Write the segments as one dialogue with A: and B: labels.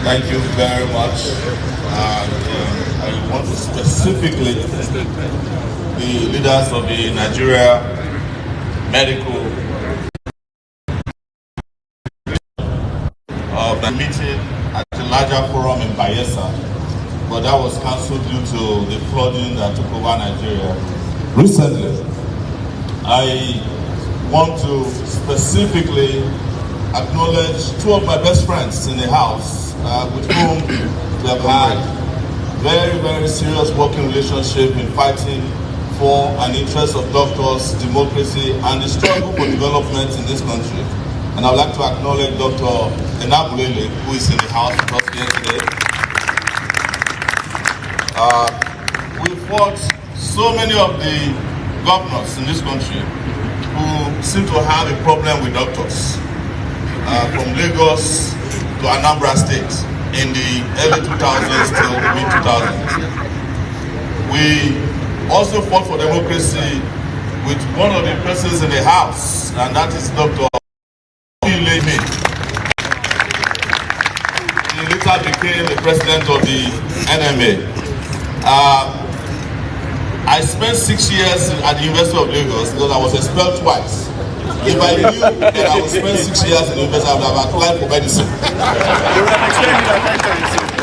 A: Thank you very much. I want to specifically the leaders of the Nigeria medical of the meeting at the larger forum in Bayelsa, but that was cancelled due to the flooding that took over Nigeria recently. I want to specifically acknowledge two of my best friends in the house with whom we have had very, very serious working relationship in fighting for an interest of doctors, democracy, and the struggle for development in this country. And I would like to acknowledge Dr. Omoyele, who is in the house with us here today. We fought so many of the governors in this country who seem to have a problem with doctors, from Lagos to Anambra State in the early 2000s till the mid 2000s. We also fought for democracy with one of the persons in the house, and that is Dr. Omoyele. He later became the president of the NMA. I spent 6 years at the University of Lagos because I was expelled twice. If I knew that I would spend 6 years in the university, I would have applied for medicine.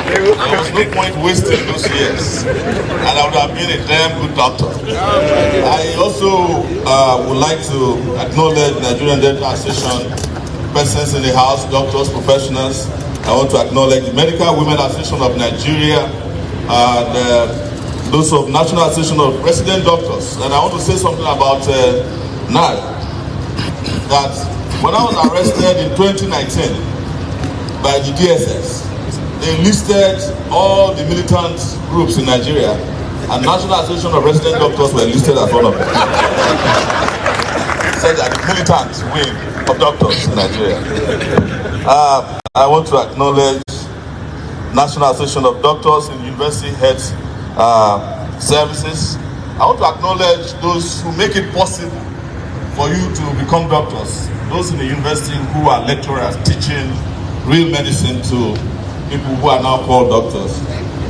A: There was no point wasting those years, and I would have been a damn good doctor. I also would like to acknowledge Nigerian Dental Association, persons in the house, doctors, professionals. I want to acknowledge the Medical Women Association of Nigeria, those of National Association of Resident Doctors. And I want to say something about NEC. That when I was arrested in 2019 by the DSS, they listed all the militant groups in Nigeria, and National Association of Resident Doctors were listed as one of them. Said that the militant wing of doctors in Nigeria. I want to acknowledge National Association of Doctors in University Health Services. I want to acknowledge those who make it possible for you to become doctors, those in the university who are lecturers teaching real medicine to people who are now called doctors.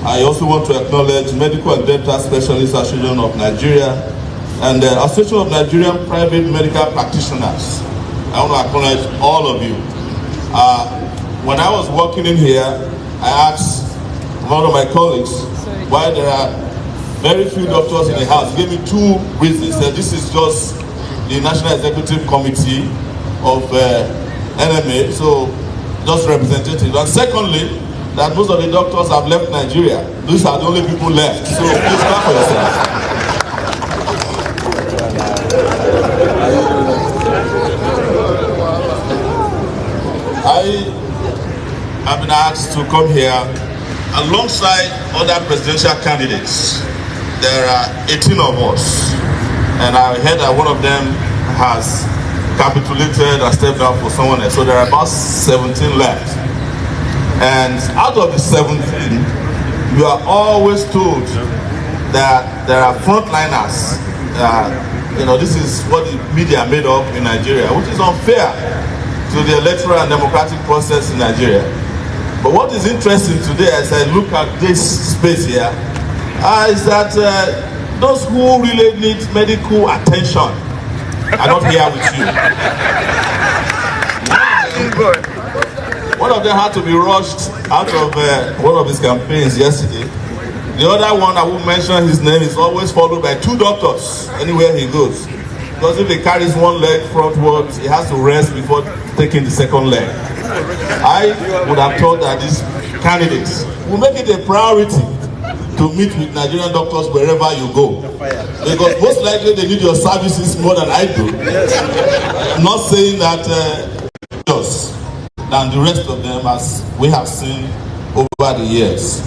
A: I also want to acknowledge Medical and Dental Specialists Association of Nigeria and the Association of Nigerian Private Medical Practitioners. I want to acknowledge all of you. When I was working in here, I asked one of my colleagues why there are very few doctors in the house. He gave me two reasons. He said this is just the National Executive Committee of NMA, so just representatives. And secondly, that most of the doctors have left Nigeria. These are the only people left. So please clap for yourself. I have been asked to come here alongside other presidential candidates. There are 18 of us, and I heard that one of them has capitulated and stepped down for someone else. So there are about 17 left. And out of the 17, you are always told that there are frontliners. This is what the media made up in Nigeria, which is unfair to the electoral and democratic process in Nigeria. But what is interesting today, as I look at this space here, is that those who really need medical attention are not here with you. One of them had to be rushed out of one of his campaigns yesterday. The other one, I won't mention his name, is always followed by two doctors anywhere he goes. Because if he carries one leg frontwards, he has to rest before taking the second leg. I would have thought that these candidates will make it a priority to meet with Nigerian doctors wherever you go. Because most likely they need your services more than I do. I'm not saying that than the rest of them, as we have seen over the years.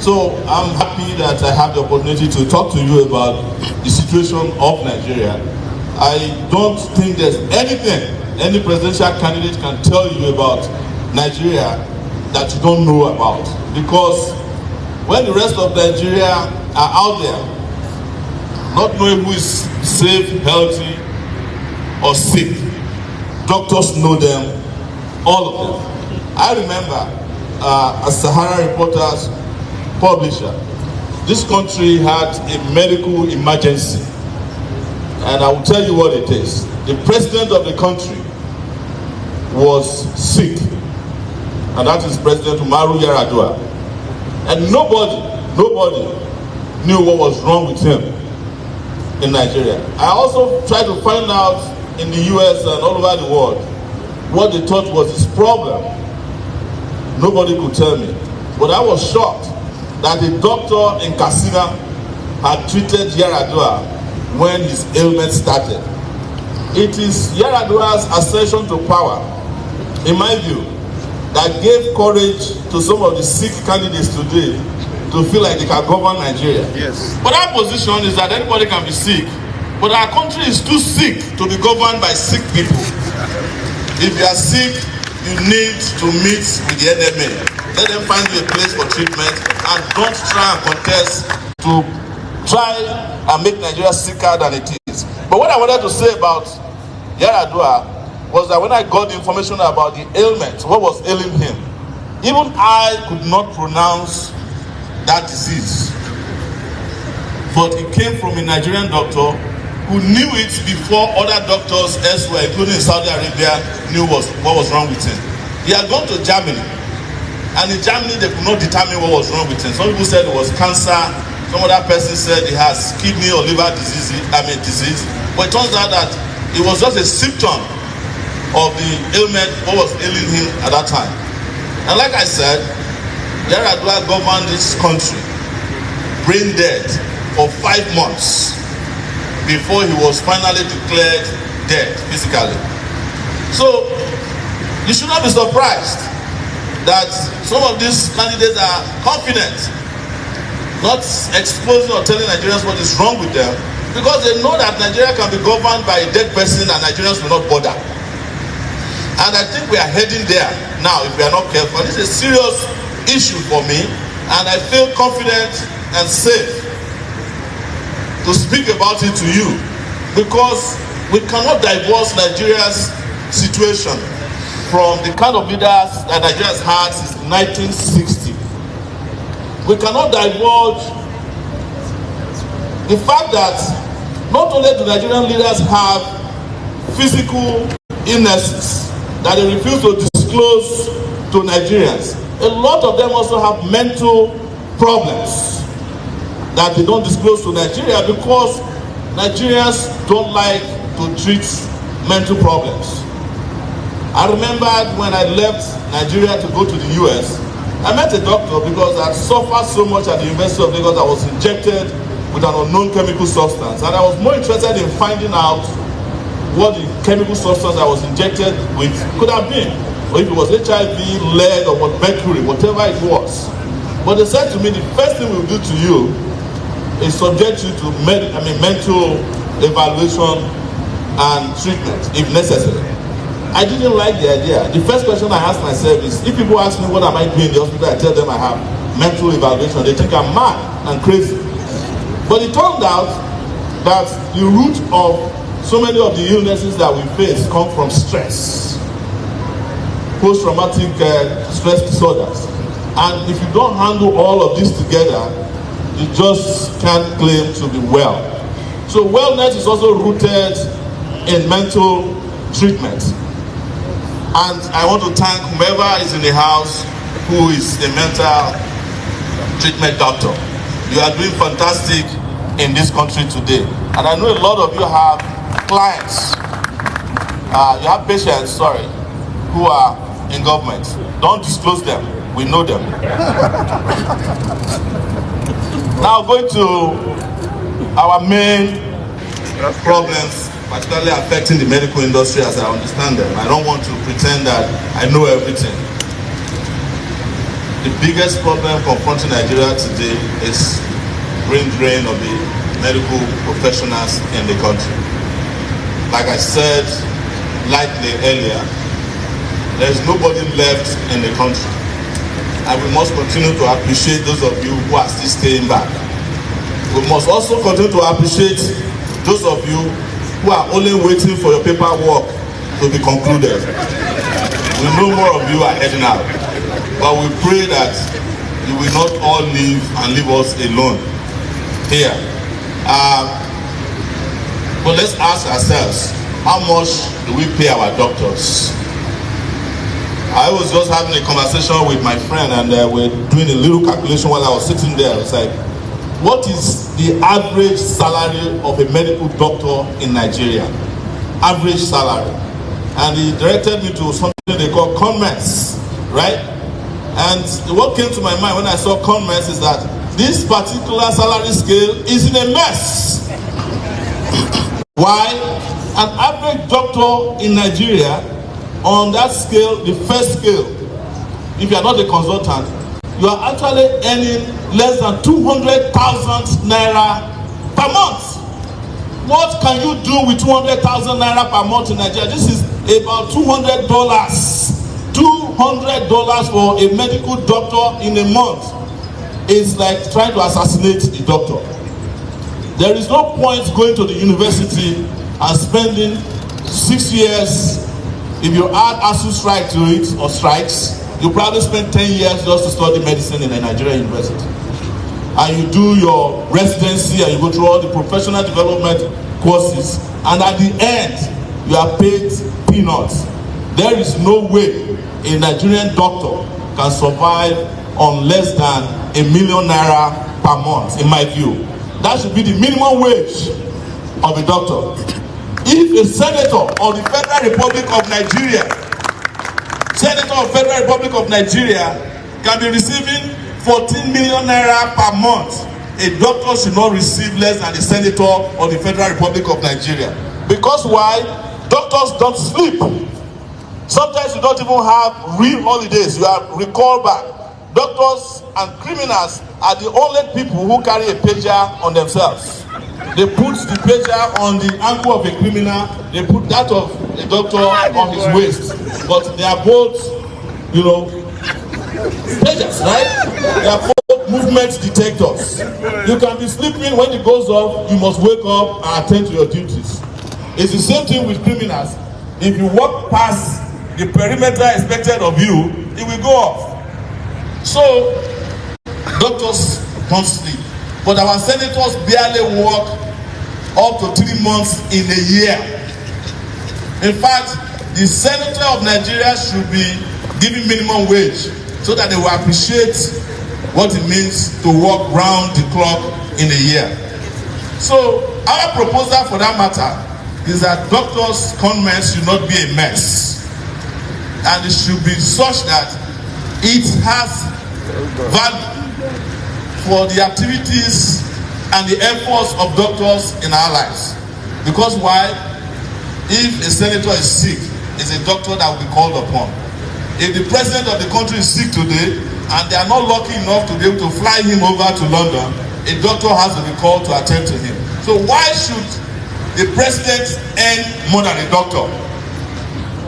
A: So I'm happy that I have the opportunity to talk to you about the situation of Nigeria. I don't think there's anything any presidential candidate can tell you about Nigeria that you don't know about. Because when the rest of Nigeria are out there, not knowing who is safe, healthy, or sick, doctors know them, all of them. I remember a Sahara Reporters publisher. This country had a medical emergency, and I will tell you what it is. The president of the country was sick, and that is President Umaru Yar'Adua, and nobody knew what was wrong with him in Nigeria. I also tried to find out in the US and all over the world what they thought was his problem. Nobody could tell me, but I was shocked that a doctor in Katsina had treated Yar'Adua when his ailment started. It is Yar'Adua's ascension to power, in my view, that gave courage to some of the sick candidates today to feel like they can govern Nigeria.
B: Yes.
A: But our position is that anybody can be sick, but our country is too sick to be governed by sick people. If you are sick, you need to meet with the NMA. Let them find you a place for treatment, and don't try and contest to try and make Nigeria sicker than it is. But what I wanted to say about Yar'Adua was that when I got the information about the ailment, what was ailing him, even I could not pronounce that disease. But it came from a Nigerian doctor who knew it before other doctors elsewhere, including in Saudi Arabia, knew what was wrong with him. He had gone to Germany, and in Germany they could not determine what was wrong with him. Some people said it was cancer, some other person said he has kidney or liver disease, but it turns out that it was just a symptom of the ailment, what was ailing him at that time. And like I said, Yar'Adua governed this country brain dead for 5 months before he was finally declared dead physically. So you should not be surprised that some of these candidates are confident, not exposing or telling Nigerians what is wrong with them, because they know that Nigeria can be governed by a dead person and Nigerians will not bother. And I think we are heading there now if we are not careful. This is a serious issue for me, and I feel confident and safe to speak about it to you, because we cannot divorce Nigeria's situation from the kind of leaders that Nigeria has had since 1960. We cannot divulge the fact that not only do Nigerian leaders have physical illnesses that they refuse to disclose to Nigerians, a lot of them also have mental problems that they don't disclose to Nigeria because Nigerians don't like to treat mental problems. I remembered when I left Nigeria to go to the US, I met a doctor because I suffered so much at the University of Lagos. I was injected with an unknown chemical substance, and I was more interested in finding out what the chemical substance I was injected with could have been, or if it was HIV, lead, or what, mercury, whatever it was. But they said to me, the first thing we'll do to you is subject you to mental evaluation and treatment if necessary. I didn't like the idea. The first question I asked myself is, if people ask me what am I doing in the hospital, I tell them I have mental evaluation. They think I'm mad and crazy. But it turned out that the root of so many of the illnesses that we face come from stress, post-traumatic stress disorders. And if you don't handle all of this together, you just can't claim to be well. So wellness is also rooted in mental treatment. And I want to thank whoever is in the house who is a mental treatment doctor. You are doing fantastic in this country today. And I know a lot of you have clients, you have patients, who are in government. Don't disclose them. We know them. Now going to our main problems, particularly affecting the medical industry as I understand them. I don't want to pretend that I know everything. The biggest problem confronting Nigeria today is brain drain of the medical professionals in the country. Like I said lightly earlier, there is nobody left in the country. And we must continue to appreciate those of you who are still staying back. We must also continue to appreciate those of you who are only waiting for your paperwork to be concluded. We know more of you are heading out. but we pray that you will not all leave and leave us alone here. But let's ask ourselves, how much do we pay our doctors? I was just having a conversation with my friend, and we're doing a little calculation while I was sitting there. It's like, what is the average salary of a medical doctor in Nigeria? Average salary. And he directed me to something they call CONMES, right? And what came to my mind when I saw CONMES is that this particular salary scale is in a mess. Why? An average doctor in Nigeria, on that scale, the first scale, if you are not a consultant, you are actually earning less than 200,000 naira per month. What can you do with 200,000 naira per month in Nigeria? This is about $200. $200 for a medical doctor in a month is like trying to assassinate a doctor. There is no point going to the university and spending 6 years. If you add ASU strike to it, or strikes, you probably spend 10 years just to study medicine in a Nigerian university. And you do your residency and you go through all the professional development courses, and at the end, you are paid peanuts. There is no way a Nigerian doctor can survive on less than ₦1 million per month, in my view. That should be the minimum wage of a doctor. If a senator of the Federal Republic of Nigeria, can be receiving 14 million naira per month, a doctor should not receive less than the senator of the Federal Republic of Nigeria. Because why? Doctors don't sleep. Sometimes you don't even have real holidays. You are recalled back. Doctors and criminals are the only people who carry a pager on themselves. They put the pager on the ankle of a criminal, they put that of a doctor on his waist. But they are both, you know, pagers, right? They are both movement detectors. You can be sleeping, when it goes off, you must wake up and attend to your duties. It's the same thing with criminals. If you walk past the perimeter expected of you, it will go off. So, doctors don't sleep. But our senators barely work up to 3 months in a year. In fact, the senator of Nigeria should be given minimum wage so that they will appreciate what it means to work round the clock in a year. So, our proposal for that matter is that doctors' CONMES should not be a mess. And it should be such that it has value for the activities and the efforts of doctors in our lives. Because why? If a senator is sick, it's a doctor that will be called upon. If the president of the country is sick today and they are not lucky enough to be able to fly him over to London, a doctor has to be called to attend to him. So why should the president earn more than a doctor?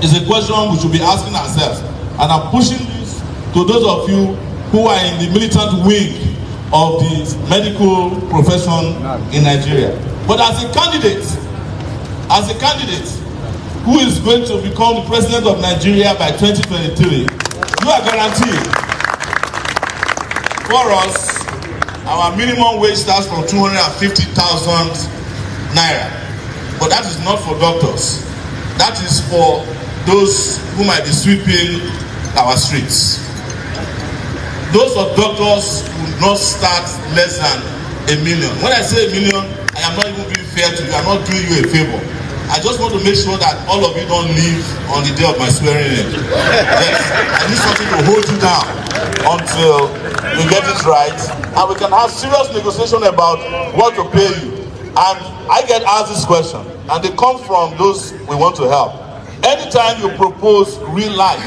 A: It's a question we should be asking ourselves. And I'm pushing this to those of you who are in the militant wing of the medical profession in Nigeria. But as a candidate who is going to become the president of Nigeria by 2023, you are guaranteed. For us, our minimum wage starts from 250,000 naira. But that is not for doctors. That is for those who might be sweeping our streets. Those of doctors will not start less than $1 million. When I say $1 million, I am not even being fair to you. I'm not doing you a favor. I just want to make sure that all of you don't leave on the day of my swearing in. Yes, I need something to hold you down until you get it right, and we can have serious negotiation about what to pay you. And I get asked this question, and they come from those we want to help. Anytime you propose real life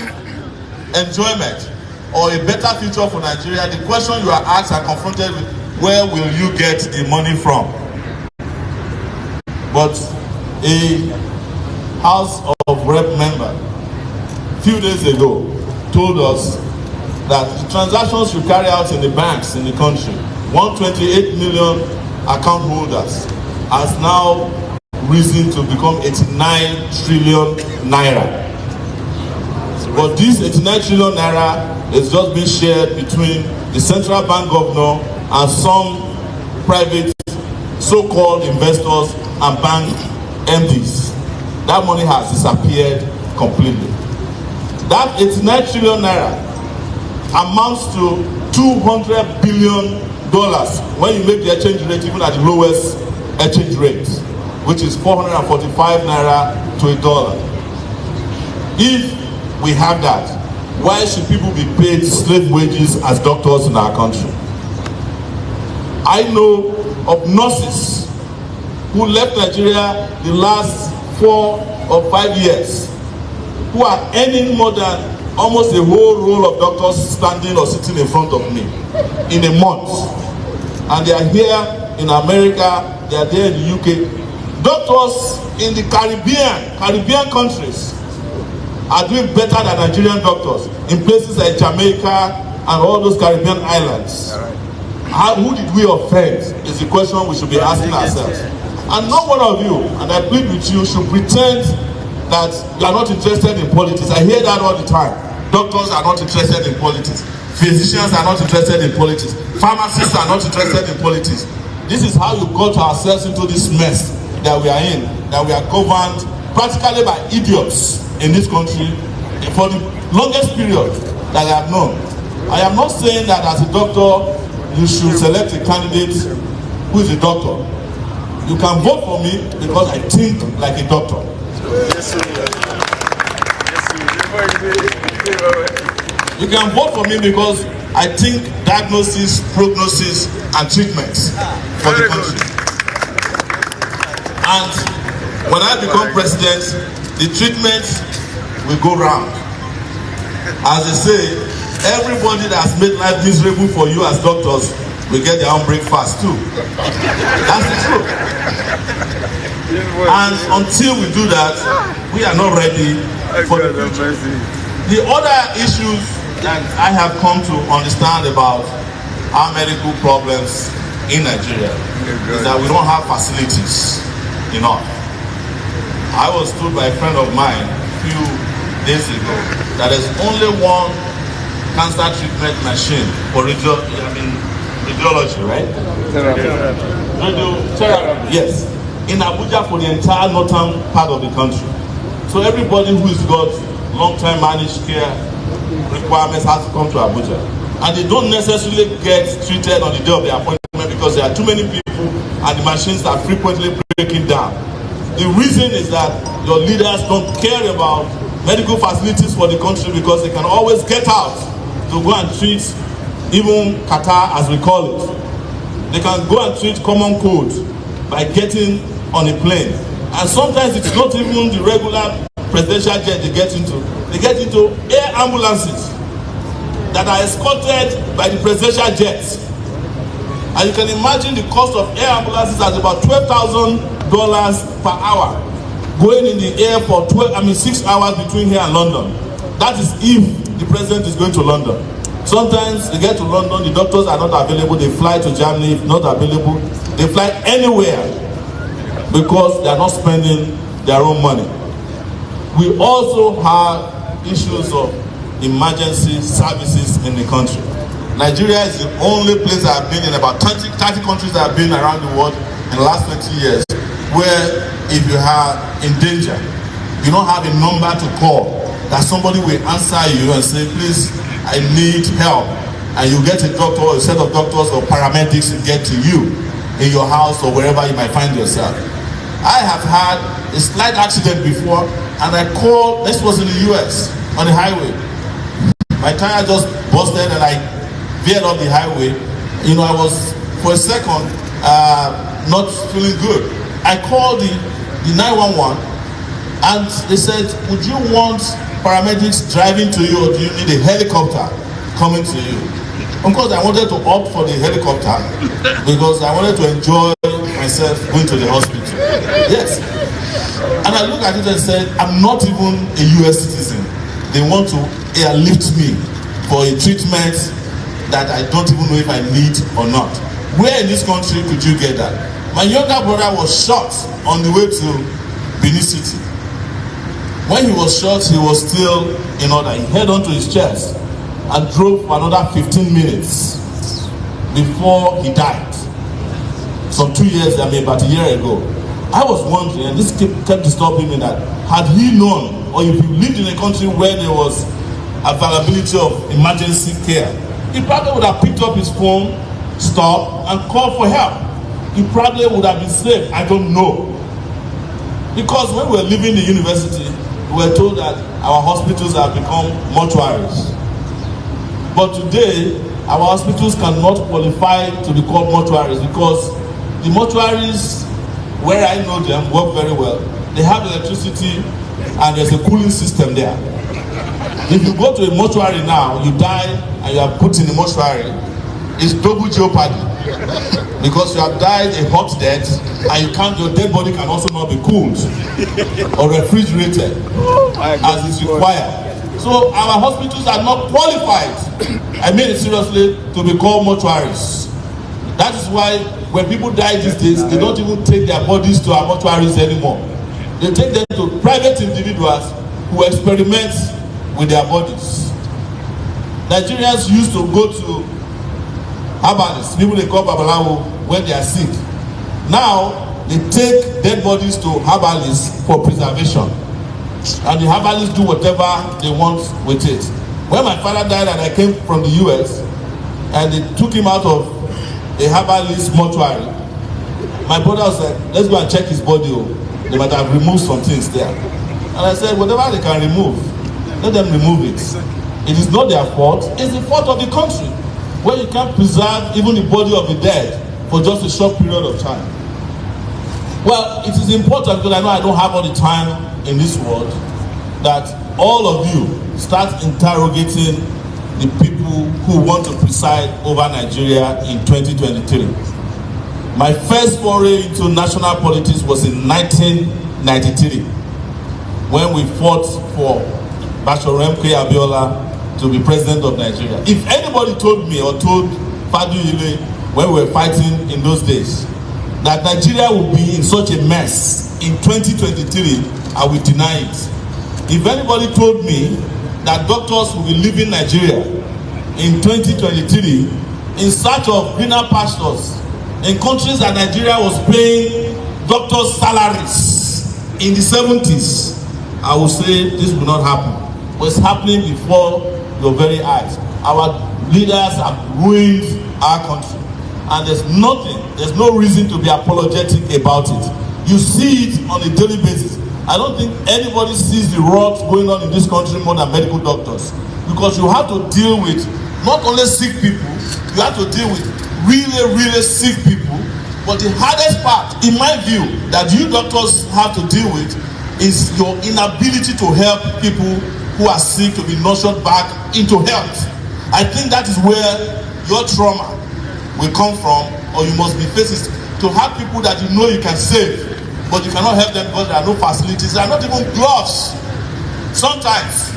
A: enjoyment or a better future for Nigeria, the question you are asked and confronted with, where will you get the money from? But a House of Rep member a few days ago told us that the transactions you carry out in the banks in the country, 128 million account holders, has now risen to become 89 trillion naira. But this 89 trillion naira is just being shared between the central bank governor and some private so-called investors and bank MDs. That money has disappeared completely. That 89 trillion naira amounts to $200 billion when you make the exchange rate even at the lowest exchange rate, which is 445 naira to a dollar. If we have that, why should people be paid slave wages as doctors in our country? I know of nurses who left Nigeria the last 4 or 5 years who are earning more than almost a whole row of doctors standing or sitting in front of me in a month. And they are here in America, they are there in the UK. Doctors in the Caribbean countries are doing better than Nigerian doctors in places like Jamaica and all those Caribbean islands. Who did we offend is the question we should be asking ourselves. And not one of you, and I plead with you, should pretend that you are not interested in politics. I hear that all the time. Doctors are not interested in politics. Physicians are not interested in politics. Pharmacists are not interested in politics. This is how you got ourselves into this mess that we are in, that we are governed practically by idiots in this country for the longest period that I have known. I am not saying that as a doctor you should select a candidate who is a doctor. You can vote for me because I think like a doctor. You can vote for me because I think diagnosis, prognosis, and treatments for the country. And when I become president, the treatment will go round. As they say, everybody that's made life miserable for you as doctors will get their own breakfast too. That's the truth. And until we do that, we are not ready for the future. The other issues that I have come to understand about our medical problems in Nigeria is that we don't have facilities enough. I was told by a friend of mine a few days ago that there's only one cancer treatment machine for radiology, right? Radiotherapy. Yes. In Abuja for the entire northern part of the country. So everybody who's got long-term managed care requirements has to come to Abuja. And they don't necessarily get treated on the day of the appointment because there are too many people and the machines are frequently breaking down. The reason is that your leaders don't care about medical facilities for the country because they can always get out to go and treat even Qatar, as we call it. They can go and treat common cold by getting on a plane. And sometimes it's not even the regular presidential jet they get into. They get into air ambulances that are escorted by the presidential jets. And you can imagine the cost of air ambulances at about $12,000 per hour, going in the air for 6 hours between here and London. That is if the president is going to London. Sometimes they get to London, the doctors are not available, they fly to Germany, if not available, they fly anywhere because they are not spending their own money. We also have issues of emergency services in the country. Nigeria is the only place I have been in, about 30 countries I have been around the world in the last 20 years, where if you are in danger, you don't have a number to call that somebody will answer you and say, please, I need help. And you get a doctor or a set of doctors or paramedics to get to you in your house or wherever you might find yourself. I have had a slight accident before and I called, this was in the US, on the highway. My tire just busted and I veered off the highway. You know, I was, for a second, not feeling good. I called the 911 and they said, would you want paramedics driving to you or do you need a helicopter coming to you? Of course, I wanted to opt for the helicopter because I wanted to enjoy myself going to the hospital. Yes. And I looked at it and said, I'm not even a US citizen. They want to airlift me for a treatment that I don't even know if I need or not. Where in this country could you get that? My younger brother was shot on the way to Benin City. When he was shot, he was still in order. He held onto his chest. and drove for another 15 minutes before he died. Some 2 years, about a year ago. I was wondering, and this kept disturbing me, that had he known, or if he lived in a country where there was availability of emergency care, he probably would have picked up his phone, stopped, and called for help. He probably would have been safe. I don't know. Because when we were leaving the university, we were told that our hospitals have become mortuaries. But today, our hospitals cannot qualify to be called mortuaries because the mortuaries, where I know them, work very well. They have electricity and there's a cooling system there. If you go to a mortuary now, you die and you are put in a mortuary, it's double jeopardy. Because you have died a hot death and your dead body can also not be cooled or refrigerated as is required. So our hospitals are not qualified, I mean it seriously, to be called mortuaries. That is why when people die these days, they don't even take their bodies to our mortuaries anymore. They take them to private individuals who experiment with their bodies. Nigerians used to go to herbalists, people they call babalawo, when they are sick. Now, they take dead bodies to herbalists for preservation. And the herbalists do whatever they want with it. When my father died and I came from the US, and they took him out of a herbalist mortuary, my brother said, let's go and check his body. They might have removed some things there. And I said, whatever they can remove, let them remove it. It is not their fault, it's the fault of the country, where you can't preserve even the body of the dead for just a short period of time. Well, it is important, because I know I don't have all the time in this world, that all of you start interrogating the people who want to preside over Nigeria in 2023. My first foray into national politics was in 1993, when we fought for Bashorem K. Abiola to be president of Nigeria. If anybody told me or told Faduyile when we were fighting in those days that Nigeria would be in such a mess in 2023, I would deny it. If anybody told me that doctors will be leaving Nigeria in 2023 in search of greener pastures in countries that Nigeria was paying doctors' salaries in the 70s, I would say this will not happen. But it's happening before your very eyes. Our leaders have ruined our country, and there's no reason to be apologetic about it. You see it on a daily basis. I don't think anybody sees the rot going on in this country more than medical doctors, because you have to deal with not only sick people, you have to deal with really sick people. But the hardest part, in my view, that you doctors have to deal with is your inability to help people who are sick to be nurtured back into health. I think that is where your trauma will come from, or you must be faced to have people that you know you can save, but you cannot help them because there are no facilities, there are not even gloves sometimes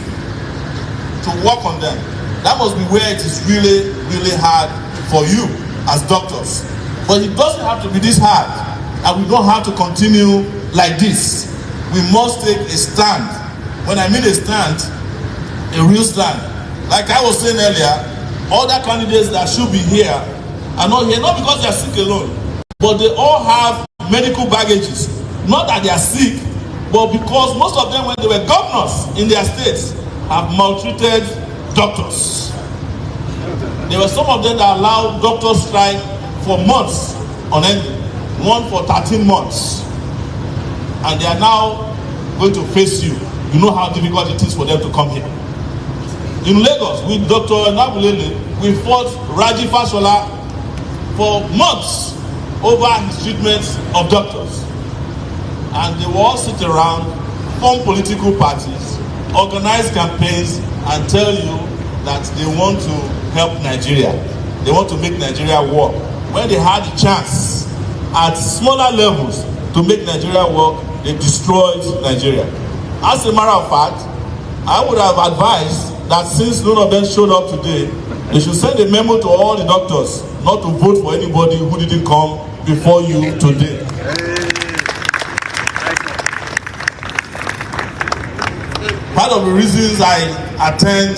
A: to work on them. That must be where it is really hard for you as doctors. But it doesn't have to be this hard, and we don't have to continue like this. We must take a stand. When I mean a stand, a real stand. Like I was saying earlier, other candidates that should be here are not here, not because they are sick alone, but they all have medical baggages. Not that they are sick, but because most of them, when they were governors in their states, have maltreated doctors. There were some of them that allowed doctors strike for months on end, one for 13 months. And they are now going to face you. You know how difficult it is for them to come here. In Lagos, with Dr. Nabulele, we fought Raji Fashola for months over his treatment of doctors. And they will all sit around, form political parties, organize campaigns, and tell you that they want to help Nigeria. They want to make Nigeria work. When they had the chance at smaller levels to make Nigeria work, they destroyed Nigeria. As a matter of fact, I would have advised that since none of them showed up today, they should send a memo to all the doctors not to vote for anybody who didn't come before you today. Part of the reasons I attend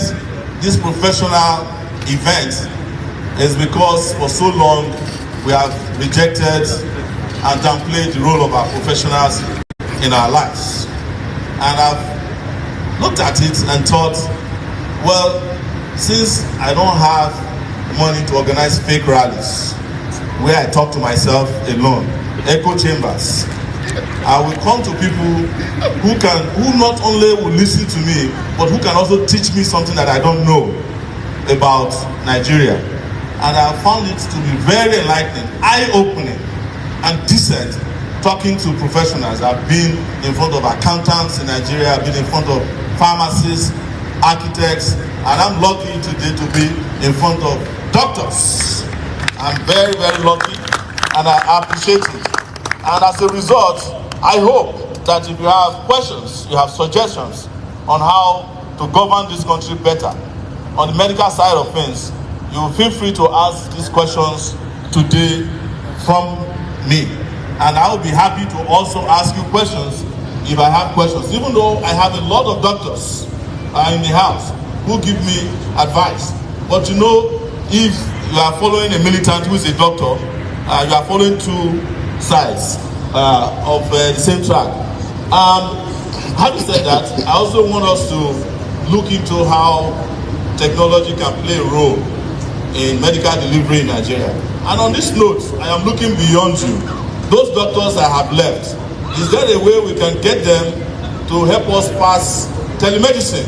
A: this professional event is because for so long we have rejected and downplayed the role of our professionals in our lives. And I've looked at it and thought, well, since I don't have money to organize fake rallies where I talk to myself alone, echo chambers, I will come to people who not only will listen to me, but who can also teach me something that I don't know about Nigeria. And I found it to be very enlightening, eye-opening, and decent talking to professionals. I've been in front of accountants in Nigeria, I've been in front of pharmacists, architects, and I'm lucky today to be in front of doctors. I'm very, very lucky, and I appreciate it. And as a result, I hope that if you have questions, you have suggestions on how to govern this country better, on the medical side of things, you will feel free to ask these questions today from me. And I will be happy to also ask you questions if I have questions, even though I have a lot of doctors in the house who give me advice. But you know, if you are following a militant who is a doctor, you are following two sides of the same track. Having said that, I also want us to look into how technology can play a role in medical delivery in Nigeria. And on this note, I am looking beyond you. Those doctors I have left, is there a way we can get them to help us pass telemedicine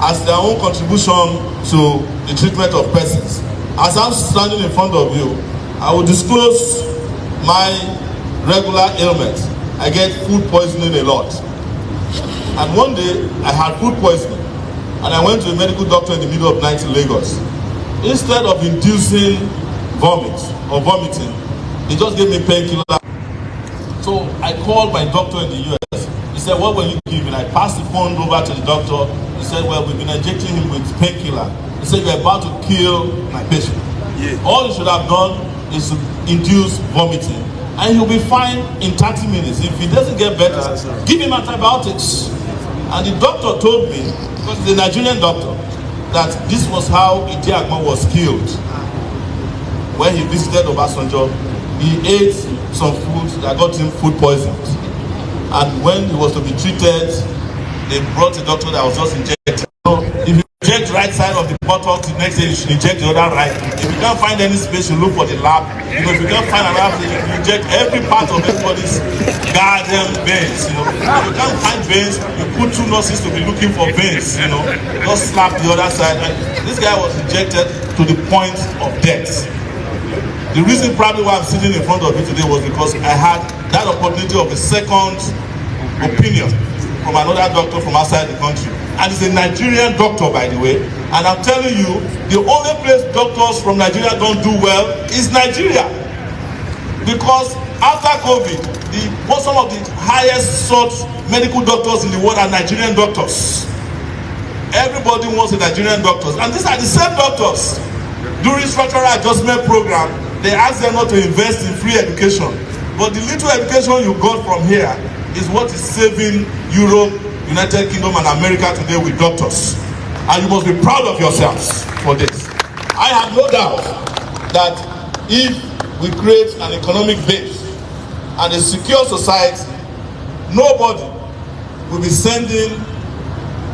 A: as their own contribution to the treatment of persons? As I'm standing in front of you, I will disclose my regular ailments. I get food poisoning a lot. And one day, I had food poisoning. And I went to a medical doctor in the middle of the night in Lagos. Instead of inducing vomit or vomiting, he just gave me painkiller. So I called my doctor in the US. He said, what were you giving? I passed the phone over to the doctor. He said, well, we've been injecting him with painkiller. He said, you're about to kill my patient. Yeah. All you should have done is to induce vomiting. And he'll be fine in 30 minutes. If he doesn't get better, give him antibiotics. And the doctor told me, because he's a Nigerian doctor, that this was how Idiagma was killed. When he visited Obasanjo, he ate some food that got him food poisoned. And when he was to be treated, they brought a doctor that was just injected. So if you inject right side of the bottle, the next day you should inject the other right. If you can't find any space, you look for the lab. You know, if you can't find another place, you inject every part of everybody's goddamn veins. You know, if you can't find veins, you put two nurses to be looking for veins. You know, just slap the other side. And this guy was injected to the point of death. The reason probably why I'm sitting in front of you today was because I had that opportunity of a second opinion from another doctor from outside the country. And he's a Nigerian doctor, by the way. And I'm telling you, the only place doctors from Nigeria don't do well is Nigeria. Because after COVID, some of the highest sought medical doctors in the world are Nigerian doctors. Everybody wants a Nigerian doctor. And these are the same doctors. During structural adjustment program, they ask them not to invest in free education. But the little education you got from here is what is saving Europe, United Kingdom, and America today with doctors. And you must be proud of yourselves for this. I have no doubt that if we create an economic base and a secure society, nobody will be sending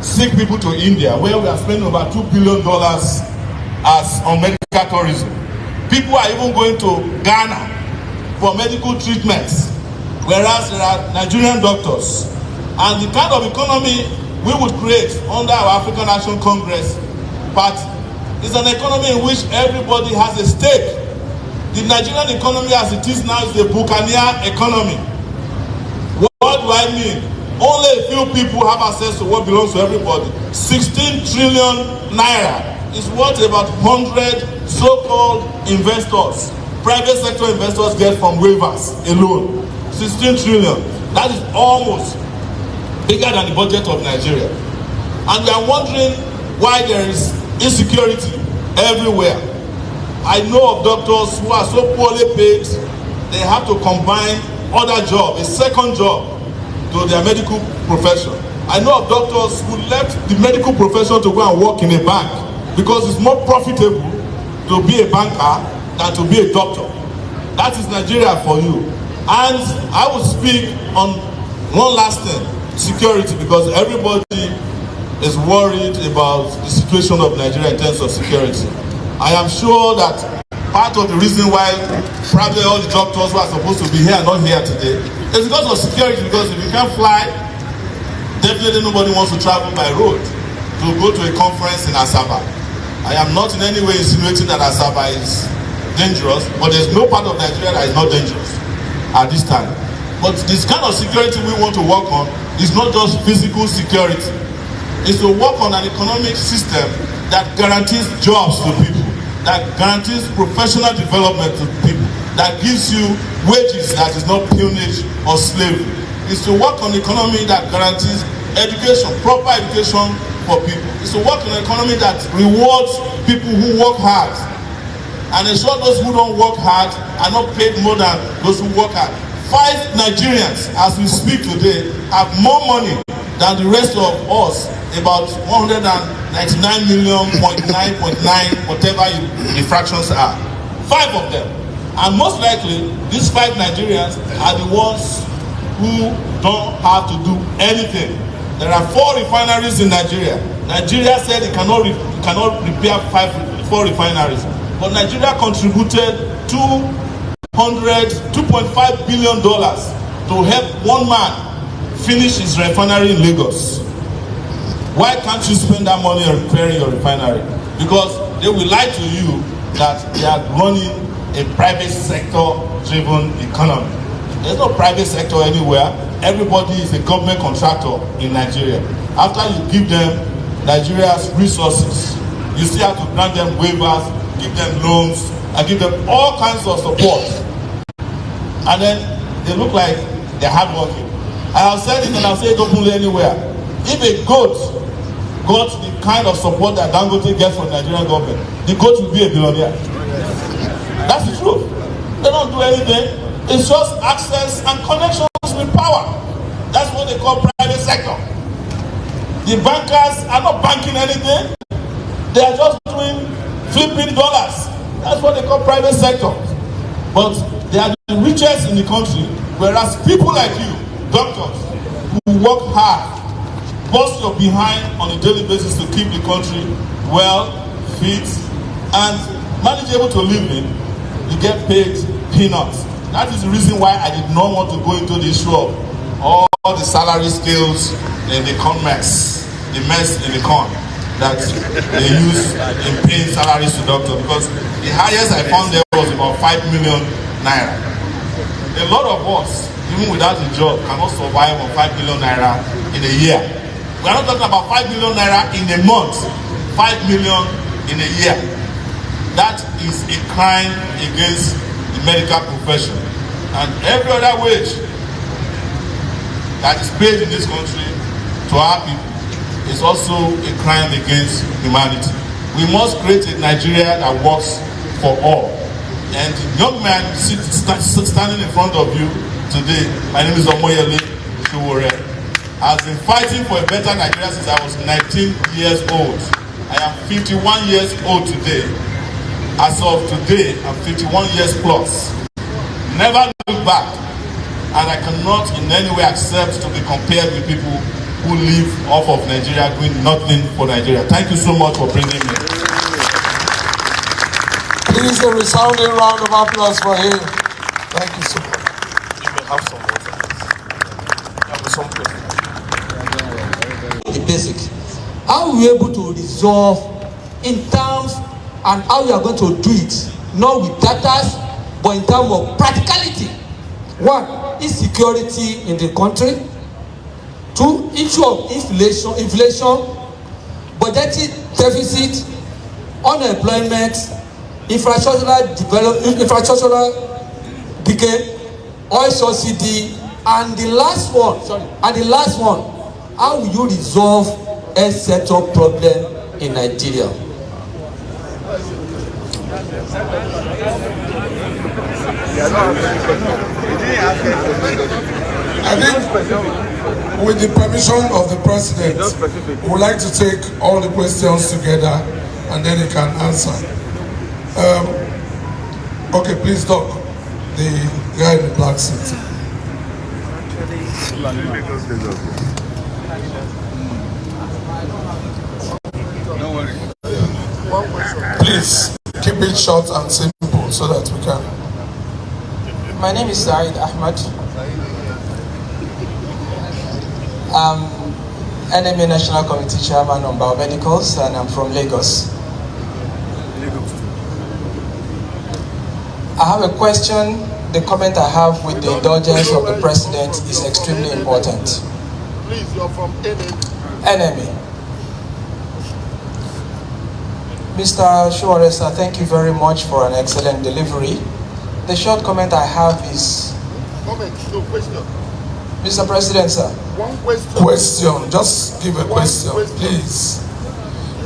A: sick people to India, where we are spending over $2 billion as on medical tourism. People are even going to Ghana for medical treatments, whereas there are Nigerian doctors. And the kind of economy we would create under our African National Congress Party is an economy in which everybody has a stake. The Nigerian economy as it is now is a buccaneer economy. What do I mean? Only a few people have access to what belongs to everybody. 16 trillion naira is what about 100 so-called investors, private sector investors get from waivers alone. 16 trillion. That is almost bigger than the budget of Nigeria. And we are wondering why there is insecurity everywhere. I know of doctors who are so poorly paid, they have to combine other job, a second job, to their medical profession. I know of doctors who left the medical profession to go and work in a bank because it's more profitable to be a banker than to be a doctor. That is Nigeria for you. And I will speak on one last thing, security, because everybody is worried about the situation of Nigeria in terms of security. I am sure that part of the reason why probably all the doctors who are supposed to be here are not here today is because of security, because if you can't fly, definitely nobody wants to travel by road to go to a conference in Asaba. I am not in any way insinuating that Asaba is dangerous, but there's no part of Nigeria that is not dangerous at this time. But this kind of security we want to work on is not just physical security. It's to work on an economic system that guarantees jobs to people, that guarantees professional development to people, that gives you wages that is not peonage or slavery. It's to work on an economy that guarantees education, proper education for people. It's to work on an economy that rewards people who work hard and ensure those who don't work hard are not paid more than those who work hard. 5 Nigerians, as we speak today, have more money than the rest of us, about 199 million, 0.9, whatever the fractions are. 5 of them. And most likely, these 5 Nigerians are the ones who don't have to do anything. There are 4 refineries in Nigeria. Nigeria said it cannot repair 4 refineries. But Nigeria contributed $2.5 billion to help one man finish his refinery in Lagos. Why can't you spend that money on repairing your refinery? Because they will lie to you that they are running a private sector driven economy. There's no private sector anywhere. Everybody is a government contractor in Nigeria. After you give them Nigeria's resources, you still have to grant them waivers, give them loans, and give them all kinds of support. And then they look like they're hardworking. I have said it and I'll say it openly anywhere. If a goat got the kind of support that Dangote gets from the Nigerian government, the goat will be a billionaire. That's the truth. They don't do anything. It's just access and connections with power. That's what they call private sector. The bankers are not banking anything. They are just doing flipping dollars. That's what they call private sector. But they are the richest in the country, whereas people like you, doctors, who work hard, bust your behind on a daily basis to keep the country well, fit, and manageable to live in, you get paid peanuts. That is the reason why I did not want to go into the issue of all the salary scales in the corn mess, the mess in the corn that they use in paying salaries to doctors, because the highest I found there was about 5 million naira. A lot of us, even without a job, cannot survive on 5 million naira in a year. We are not talking about 5 million naira in a month, 5 million in a year. That is a crime against the medical profession. And every other wage that is paid in this country to our people is also a crime against humanity. We must create a Nigeria that works for all. And the young man standing in front of you today, my name is Omoyele, Sowore, has been fighting for a better Nigeria since I was 19 years old. I am 51 years old today. As of today, I'm 51 years plus. Never look back. And I cannot in any way accept to be compared with people who live off of Nigeria doing nothing for Nigeria. Thank you so much for bringing me.
B: Please a resounding round of applause for him. Thank you so much.
A: You may have some water. Have something.
B: The basic. How are we able to resolve in terms and how we are going to do it, not with data, but in terms of practicality? 1, insecurity in the country. 2, issue of inflation, budgetary deficit, unemployment, infrastructural decay, oil subsidy, and the last one, how will you resolve a set of problem in Nigeria?
C: I think, with the permission of the president, we would like to take all the questions together and then he can answer. Okay, please talk. The guy in the black suit. Please keep it short and simple so that we can.
B: My name is Said Ahmad. I'm NMA National Committee Chairman on Biomedicals, and I'm from Lagos. I have a question. The comment I have with the indulgence of the President is extremely important.
D: Please, you're from NEC.
B: NMA. Mr. Sowore, sir, thank you very much for an excellent delivery. The short comment I have is...
D: Comment, no question.
B: Mr. President, sir.
D: One question.
C: Question, just give a question, please.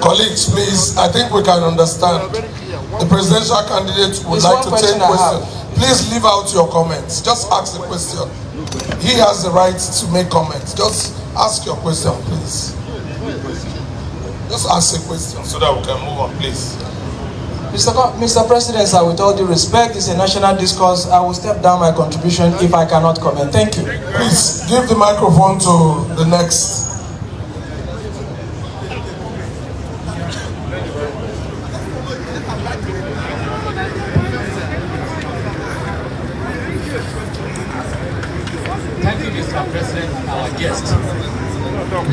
C: Colleagues, please, I think we can understand. The presidential candidate would like to take questions. Please leave out your comments. Just ask the question. He has the right to make comments. Just ask your question, please. Just ask a question so that we can move on, please.
B: Mr. President, sir, with all due respect, it's a national discourse. I will step down my contribution if I cannot comment. Thank you.
C: Please give the microphone to the next.
E: Thank you, Mr. President, our guest.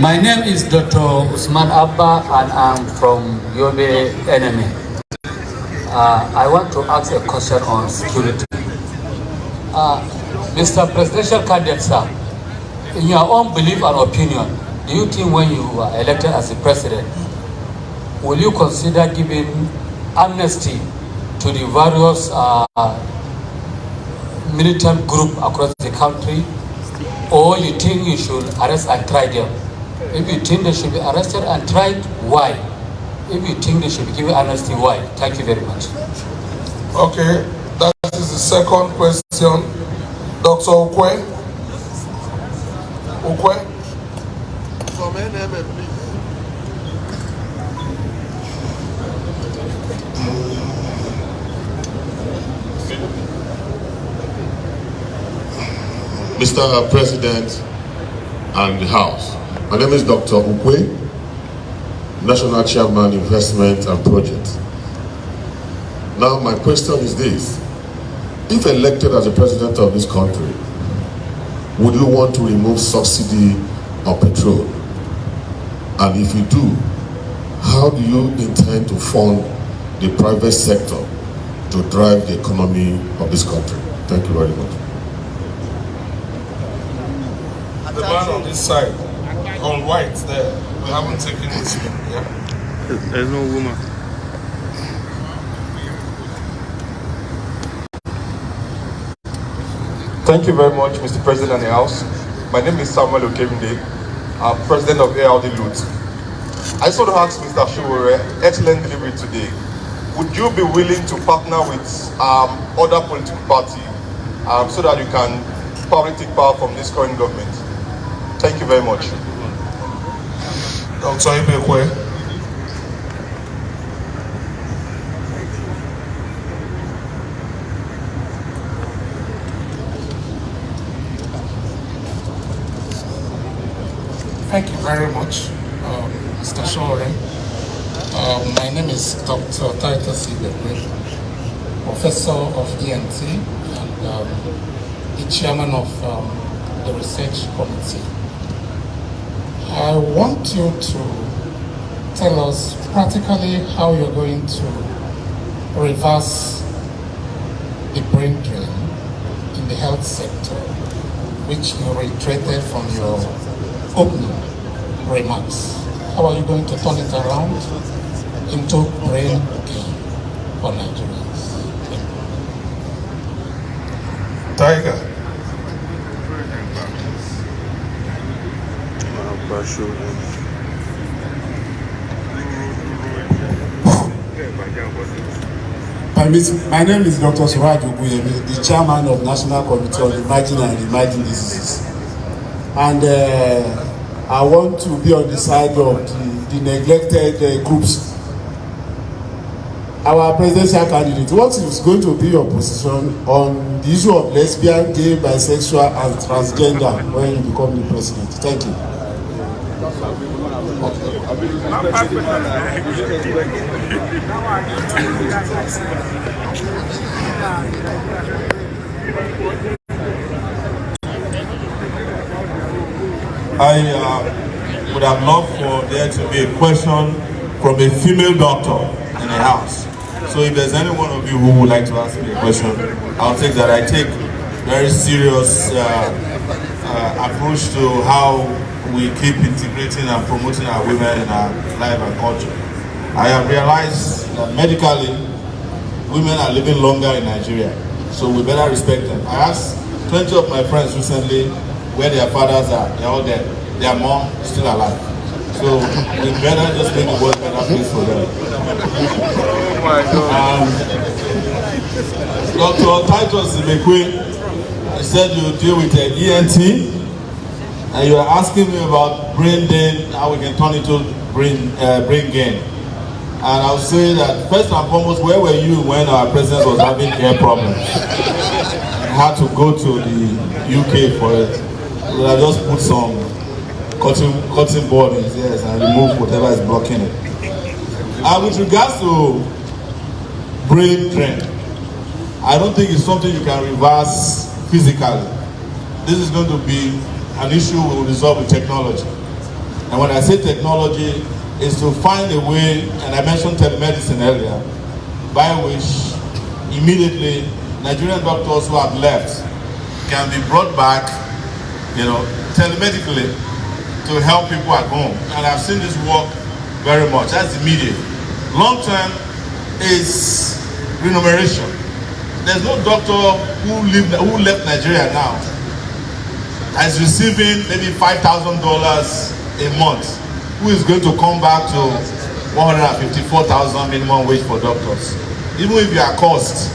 E: My name is Dr. Usman Abba, and I'm from Yobe NMA. I want to ask a question on security. Mr. Presidential Candidate, sir, in your own belief and opinion, do you think when you are elected as the president, will you consider giving amnesty to the various militant groups across the country, or you think you should arrest and try them? If you think they should be arrested and tried, why? If you think they should be given amnesty, why? Thank you very much.
C: Okay, that is the second question. Dr. Ukwe. Ukwe.
D: From NMA, please.
A: Mr. President and the House, my name is Dr. Ukwe, National Chairman, Investment and Project. Now, my question is this. If elected as the President of this country, would you want to remove subsidy on petrol? And if you do, how do you intend to fund the private sector to drive the economy of this country? Thank you very much.
C: The man on this side, on white there, we haven't taken this one, yeah?
F: There's no woman.
G: Thank you very much, Mr. President and the House. My name is Samuel Okemide. I'm President of ALD Loot. I just want to ask Mr. Sowore, excellent delivery today. Would you be willing to partner with other political parties so that you can probably take power from this current government? Thank you very much.
C: Dr. Ibekwe.
H: Thank you very much, Mr. Sowore. My name is Dr. Titus Ibekwe, Professor of ENT and the Chairman of the Research Committee. I want you to tell us practically how you're going to reverse the brain drain in the health sector, which you reiterated from your opening remarks. How are you going to turn it around into brain gain for Nigerians?
C: Tiger.
I: My name is Dr. Sowore, the Chairman of National Committee on Emerging and Emerging Diseases. And I want to be on the side of the neglected groups our presidential candidate, what is going to be your position on the issue of lesbian, gay, bisexual, and transgender when you become the president? Thank you.
A: I would have loved for there to be a question from a female doctor in the house. So if there's any one of you who would like to ask me a question, I'll take that. I take very serious approach to how we keep integrating and promoting our women in our life and culture. I have realized that medically, women are living longer in Nigeria, so we better respect them. I asked 20 of my friends recently where their fathers are. They're all dead. Their mom is still alive. So we better just make the world a better place for them.
F: Oh my God.
A: Dr. Titus Ibekwe, he said you deal with an ENT, and you are asking me about brain drain, how we can turn it to brain gain. And I'll say that first and foremost, where were you when our president was having hair problems? He had to go to the UK for it. So I just put some cutting board in his ears and remove whatever is blocking it. And with regards to brain drain, I don't think it's something you can reverse physically. This is going to be an issue we will resolve with technology. And when I say technology, is to find a way, and I mentioned telemedicine earlier, by which immediately Nigerian doctors who have left can be brought back, telemedically to help people at home. And I've seen this work very much. That's immediate. Long term is remuneration. There's no doctor who left Nigeria now is receiving maybe $5,000 a month, who is going to come back to 154,000 minimum wage for doctors. Even if you are cost,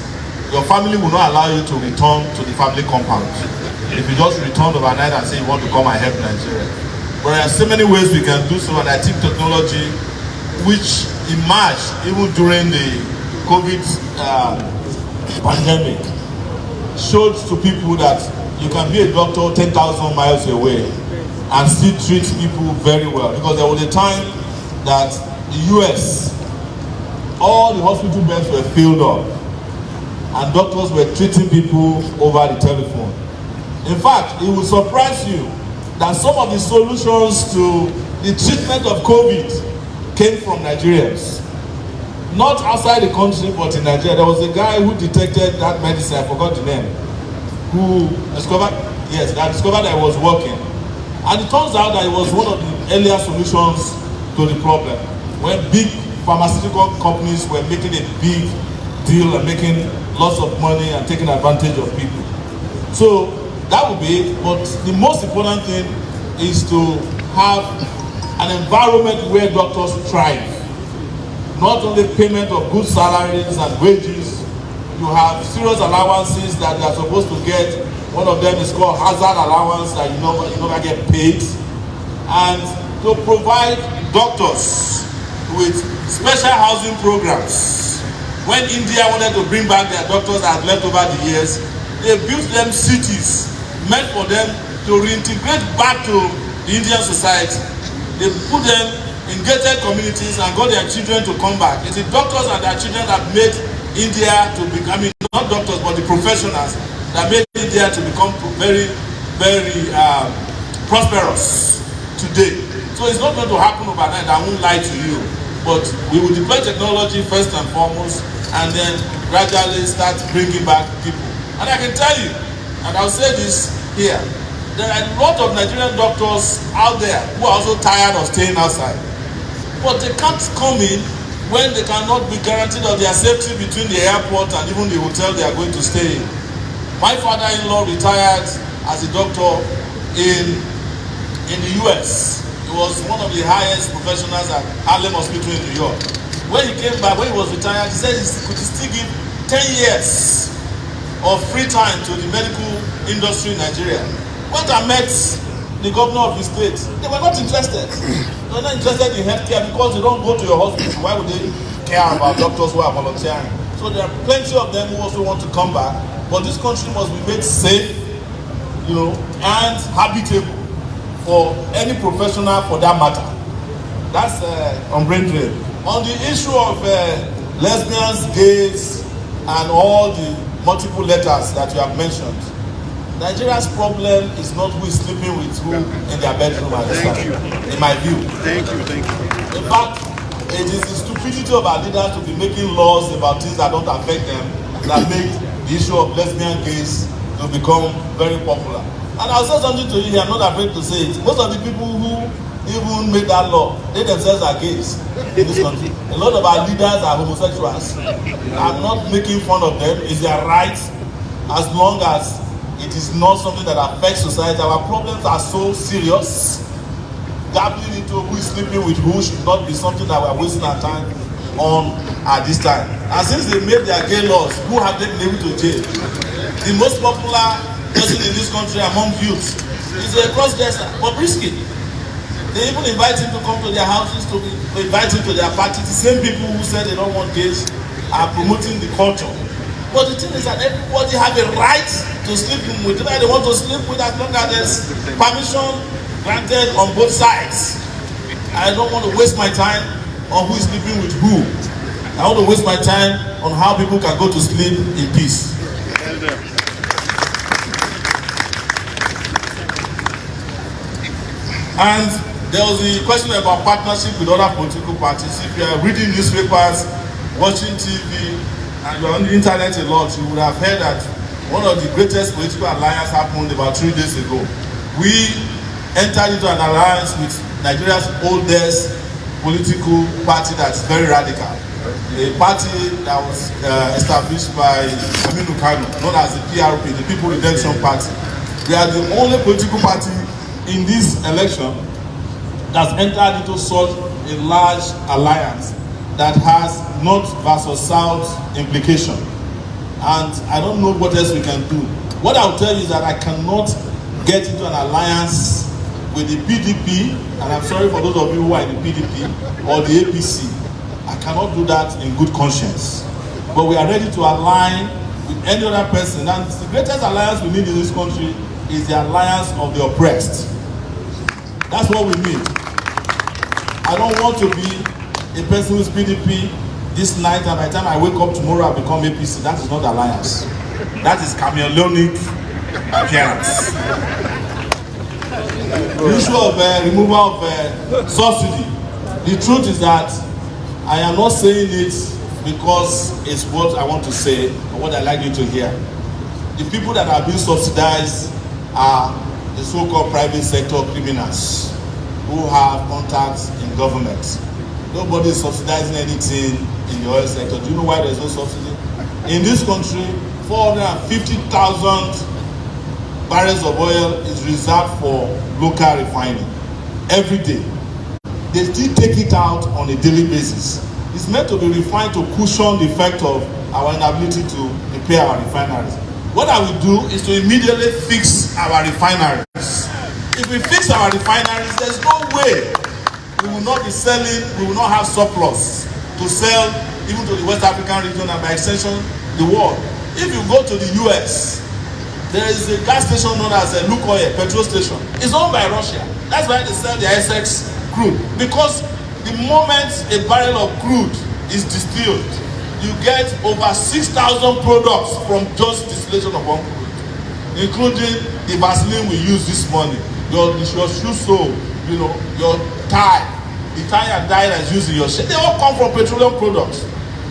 A: your family will not allow you to return to the family compound. If you just return overnight and say you want to come and help Nigeria. But there are so many ways we can do so, and I think technology, which emerged even during the COVID pandemic, showed to people that you can be a doctor 10,000 miles away and still treat people very well. Because there was a time that the US, all the hospital beds were filled up and doctors were treating people over the telephone. In fact, it will surprise you that some of the solutions to the treatment of COVID came from Nigerians. Not outside the country, but in Nigeria. There was a guy who detected that medicine, I forgot the name, who discovered that it was working. And it turns out that it was one of the earlier solutions to the problem, when big pharmaceutical companies were making a big deal and making lots of money and taking advantage of people. So that would be it, but the most important thing is to have an environment where doctors thrive. Not only payment of good salaries and wages, you have serious allowances that they are supposed to get. One of them is called hazard allowance that you never get paid. And to provide doctors with special housing programs. When India wanted to bring back their doctors that had left over the years, they built them cities meant for them to reintegrate back to the Indian society. They put them in gated communities and got their children to come back. It's the doctors and their children that made India to become, not doctors, but the professionals that made India to become very, very prosperous today. So it's not going to happen overnight, I won't lie to you. But we will deploy technology first and foremost, and then gradually start bringing back people. And I can tell you, and I'll say this here, there are a lot of Nigerian doctors out there who are also tired of staying outside. But they can't come in when they cannot be guaranteed of their safety between the airport and even the hotel they are going to stay in. My father-in-law retired as a doctor in the US. He was one of the highest professionals at Harlem Hospital in New York. When he came back, when he was retired, he said he could still give 10 years of free time to the medical industry in Nigeria. When I met the governor of the state, they were not interested. They were not interested in healthcare because they don't go to your hospital. Why would they care about doctors who are volunteering. So there are plenty of them who also want to come back, but this country must be made safe, you know, and habitable for any professional for that matter. That's on brain drain. On the issue of lesbians, gays, and all the multiple letters that you have mentioned, Nigeria's problem is not who is sleeping with who in their bedroom at this time, in my view.
F: Thank you.
A: In fact, it is the stupidity of our leaders to be making laws about things that don't affect them that make the issue of lesbian gays to become very popular. And I'll say something to you here, I'm not afraid to say it. Most of the people who even made that law, they themselves are gays in this country. A lot of our leaders are homosexuals. I'm not making fun of them. It's their right, as long as it is not something that affects society. Our problems are so serious. Dabbling into who is sleeping with who should not be something that we're wasting our time on at this time. And since they made their gay laws, who have they been able to jail? The most popular person in this country among youth is a cross-dresser, Bobrisky. They even invite him to come to their houses, to invite him to their parties. The same people who said they don't want gays are promoting the culture. But the thing is that everybody have a right to sleep with whoever they want to sleep with, as long as there's permission granted on both sides. I don't want to waste my time on who is sleeping with who. I want to waste my time on how people can go to sleep in peace. And there was the question about partnership with other political parties. If you are reading newspapers, watching TV, and you are on the internet a lot, you would have heard that one of the greatest political alliances happened about 3 days ago. We entered into an alliance with Nigeria's oldest political party that's very radical. A party that was established by Aminu Kano, known as the PRP, the People Redemption Party. We are the only political party in this election that's entered into such a large alliance that has North versus South implication. And I don't know what else we can do. What I'll tell you is that I cannot get into an alliance with the PDP, and I'm sorry for those of you who are in the PDP, or the APC. I cannot do that in good conscience. But we are ready to align with any other person. And the greatest alliance we need in this country is the alliance of the oppressed. That's what we need. I don't want to be a person who is PDP this night, and by the time I wake up tomorrow I become APC. That is not alliance. That is chameleonic appearance. The issue of removal of subsidy. The truth is that I am not saying it because it's what I want to say or what I like you to hear. The people that are being subsidized are the so-called private sector criminals who have contacts in government. Nobody is subsidizing anything in the oil sector. Do you know why there is no subsidy? In this country, 450,000 barrels of oil is reserved for local refining every day. They still take it out on a daily basis. It's meant to be refined to cushion the effect of our inability to repair our refineries. What I will do is to immediately fix our refineries. If we fix our refineries, there's no way we will not be selling, we will not have surplus to sell even to the West African region and by extension the world. If you go to the US, there is a gas station known as a Lukoil petrol station. It's owned by Russia. That's why they sell their Essex crude. Because the moment a barrel of crude is distilled, you get over 6,000 products from just distillation of one crude, including the Vaseline we use this morning, your shoe sole, you know, your tie, the tie and dye that's used in your shirt. They all come from petroleum products.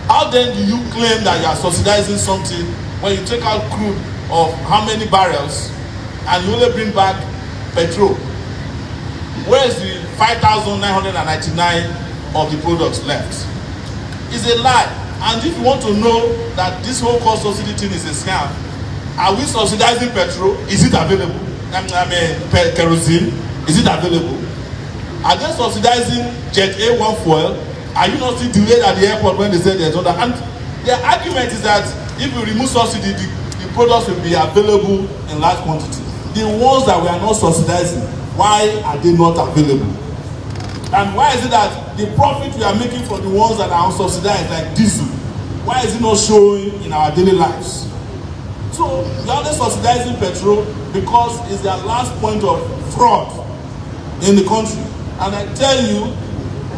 A: How then do you claim that you are subsidizing something when you take out crude of how many barrels and you only bring back petrol? Where is the 5,999 of the products left? It's a lie. And if you want to know that this whole cost subsidy thing is a scam, are we subsidizing petrol? Is it available? Kerosene, is it available? Are they subsidizing Jet A1 fuel? Are you not still delayed at the airport when they say there's other? And their argument is that if you remove subsidy, the products will be available in large quantity. The ones that we are not subsidizing, why are they not available? And why is it that the profit we are making for the ones that are unsubsidized, like diesel, why is it not showing in our daily lives? So we are only subsidizing petrol because it's their last point of fraud in the country. And I tell you,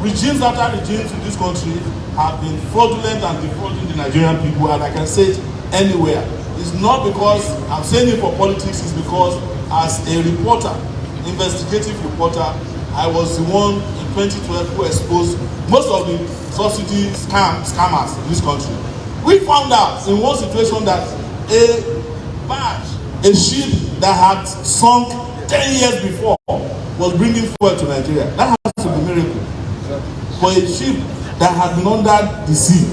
A: regimes after regimes in this country have been fraudulent and defrauding the Nigerian people, and I can say it anywhere. It's not because I'm saying it for politics, it's because as a reporter, investigative reporter, I was the one in 2012 who exposed most of the subsidy scammers in this country. We found out in one situation that a ship that had sunk 10 years before was bringing fuel to Nigeria. That has to be a miracle. For a ship that had been under the sea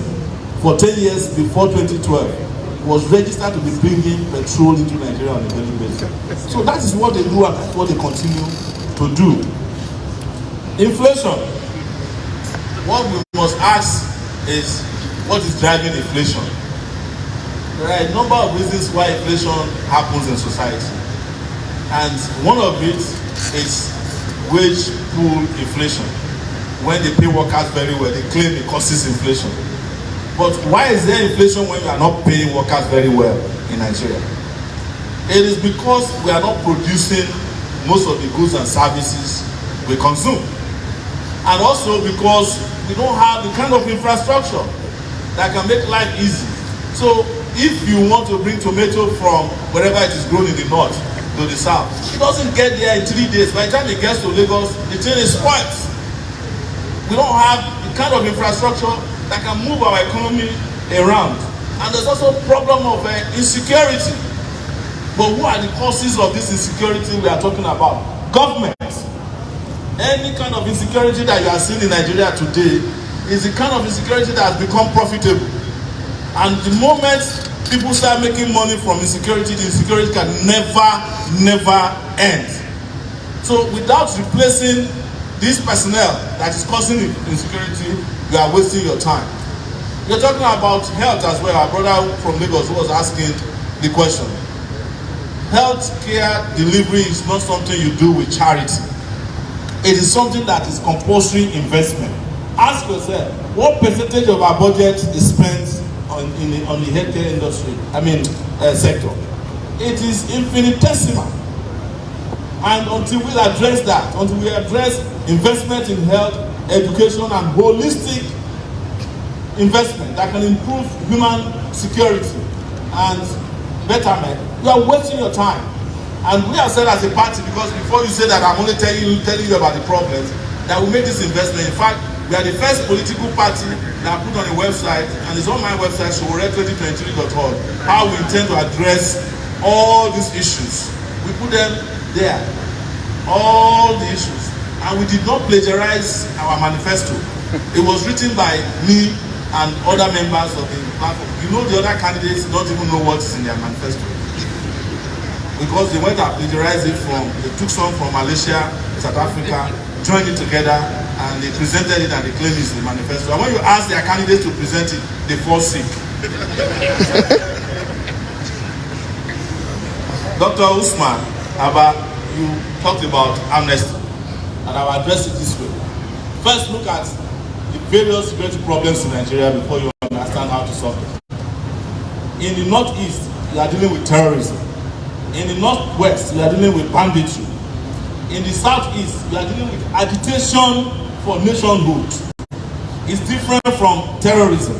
A: for 10 years before 2012 was registered to be bringing petrol into Nigeria on a daily basis. So that is what they do and that's what they continue to do. Inflation. What we must ask is, what is driving inflation? There are a number of reasons why inflation happens in society. And one of it is wage pool inflation. When they pay workers very well, they claim it causes inflation. But why is there inflation when we are not paying workers very well in Nigeria? It is because we are not producing most of the goods and services we consume. And also because we don't have the kind of infrastructure that can make life easy. So if you want to bring tomato from wherever it is grown in the north to the south, it doesn't get there in 3 days. By the time it gets to Lagos, the thing is spoiled. We don't have the kind of infrastructure that can move our economy around. And there's also a problem of insecurity. But who are the causes of this insecurity we are talking about? Government. Any kind of insecurity that you are seeing in Nigeria today is the kind of insecurity that has become profitable. And the moment people start making money from insecurity, the insecurity can never end. So without replacing this personnel that is causing insecurity, you are wasting your time. You're talking about health as well. Our brother from Lagos who was asking the question. Health care delivery is not something you do with charity. It is something that is compulsory investment. Ask yourself, what percentage of our budget is spent on the healthcare industry, sector? It is infinitesimal. And until we address that, until we address investment in health, education, and holistic investment that can improve human security and betterment, you are wasting your time. And we have said as a party, because before you say that I'm only telling you about the problems, that we make this investment. In fact, we are the first political party that put on a website, and it's on my website, Sowore2023.org, how we intend to address all these issues. We put them there, all the issues. And we did not plagiarize our manifesto. It was written by me and other members of the platform. You know, the other candidates don't even know what is in their manifesto. Because they went and plagiarized it they took some from Malaysia, South Africa, joined it together, and they presented it and they claimed it's the manifesto. And when you ask their candidates to present it, they fall sick. Dr. Usman Abba, you talked about amnesty, and I will address it this way. First, look at the various security problems in Nigeria before you understand how to solve them. In the northeast, you are dealing with terrorism. In the northwest, you are dealing with banditry. In the southeast, you are dealing with agitation for nationhood. It's different from terrorism.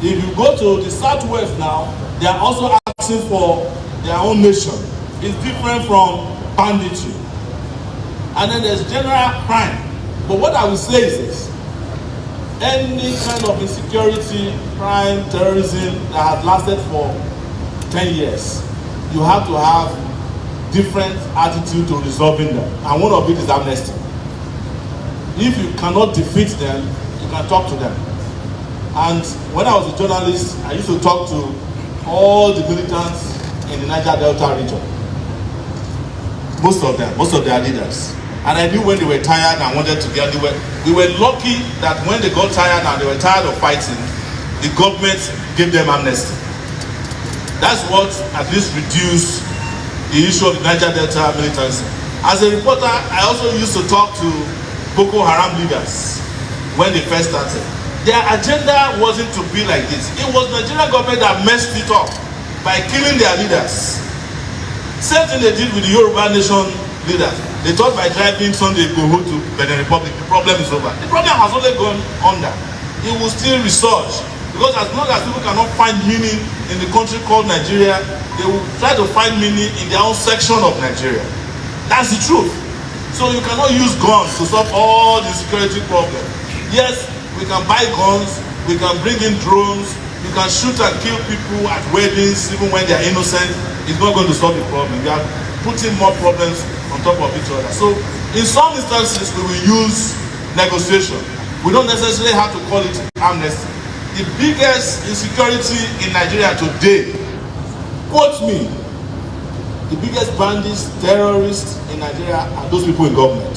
A: If you go to the southwest now, they are also asking for their own nation. It's different from banditry. And then there's general crime. But what I will say is this: any kind of insecurity, crime, terrorism that has lasted for 10 years, you have to have different attitude to resolving them. And one of it is amnesty. If you cannot defeat them, you can talk to them. And when I was a journalist, I used to talk to all the militants in the Niger Delta region. Most of their leaders. And I knew when they were tired and wanted to get away. We were lucky that when they got tired and they were tired of fighting, the government gave them amnesty. That's what at least reduced the issue of the Niger Delta militancy. As a reporter, I also used to talk to Boko Haram leaders when they first started. Their agenda wasn't to be like this. It was Nigerian government that messed it up by killing their leaders. Same thing they did with the Yoruba Nation leaders. They thought by driving Sunday Igboho to Benin Republic, the problem is over. The problem has only gone under. It will still resurge. Because as long as people cannot find meaning in the country called Nigeria, they will try to find meaning in their own section of Nigeria. That's the truth. So you cannot use guns to solve all the security problems. Yes, we can buy guns, we can bring in drones, you can shoot and kill people at weddings even when they are innocent. It's not going to solve the problem. We are putting more problems on top of each other. So in some instances we will use negotiation. We don't necessarily have to call it amnesty. The biggest insecurity in Nigeria today, quote me, the biggest bandits, terrorists in Nigeria are those people in government.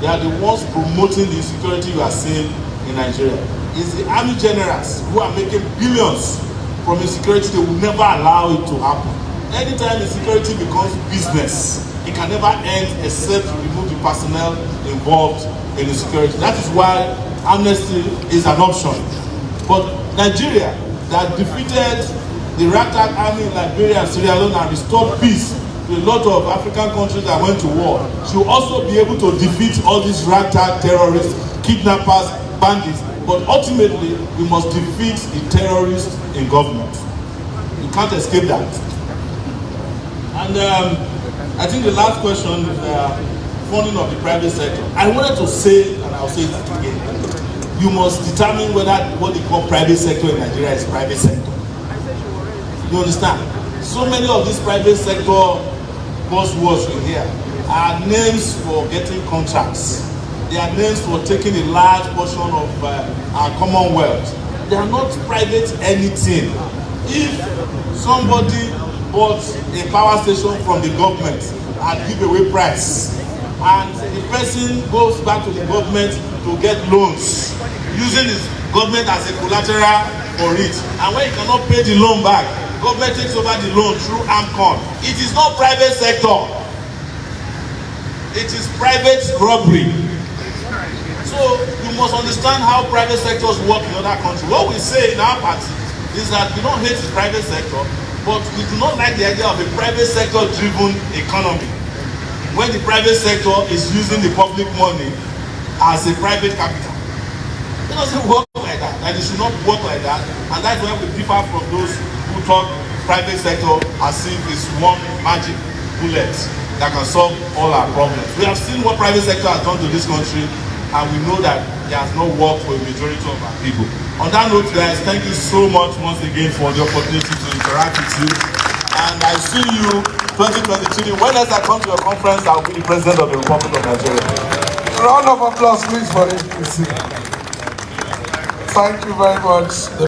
A: They are the ones promoting the insecurity you are seeing in Nigeria. It's the army generals who are making billions from insecurity. They will never allow it to happen. Anytime insecurity becomes business, it can never end except to remove the personnel involved in insecurity. That is why amnesty is an option. But Nigeria, that defeated the ragtag army in Liberia and Sierra Leone and restored peace to a lot of African countries that went to war, should also be able to defeat all these ragtag terrorists, kidnappers, bandits. But ultimately, we must defeat the terrorists in government. You can't escape that. And I think the last question is funding of the private sector. I wanted to say, and I'll say it again, you must determine whether what they call private sector in Nigeria is private sector. You understand? So many of these private sector buzzwords in here are names for getting contracts. They are names for taking a large portion of our commonwealth. They are not private anything. If somebody bought a power station from the government at giveaway price, and the person goes back to the government to get loans, using the government as a collateral for it, and when he cannot pay the loan back, government takes over the loan through AMCON. It is not private sector. It is private robbery. So you must understand how private sectors work in other countries. What we say in our party is that we don't hate the private sector, but we do not like the idea of a private sector-driven economy, when the private sector is using the public money as a private capital. It doesn't work like that, and it should not work like that. And that's why we differ from those who talk private sector as if it's one magic bullet that can solve all our problems. We have seen what private sector has done to this country, and we know that it has not worked for a majority of our people. On that note, guys, thank you so much once again for the opportunity to interact with you. And I see you 2023. When else I come to your conference, I'll be the President of the Republic of Nigeria.
C: A round of applause, please, for him. Thank you very much.